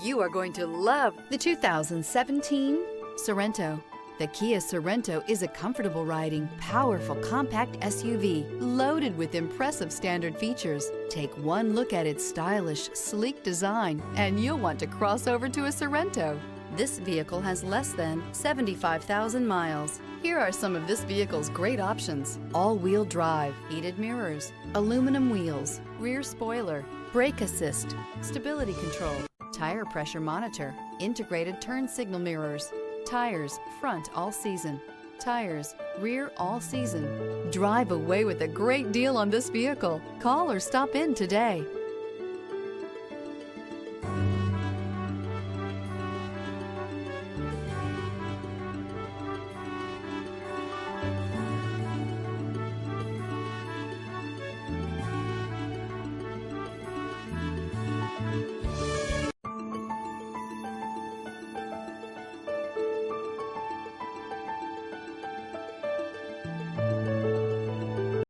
You are going to love the 2017 Sorento. The Kia Sorento is a comfortable riding, powerful compact SUV loaded with impressive standard features. Take one look at its stylish, sleek design and you'll want to cross over to a Sorento. This vehicle has less than 75,000 miles. Here are some of this vehicle's great options: all-wheel drive, heated mirrors, aluminum wheels, rear spoiler, brake assist, stability control, tire pressure monitor, integrated turn signal mirrors, tires front all season, tires rear all season. Drive away with a great deal on this vehicle. Call or stop in today.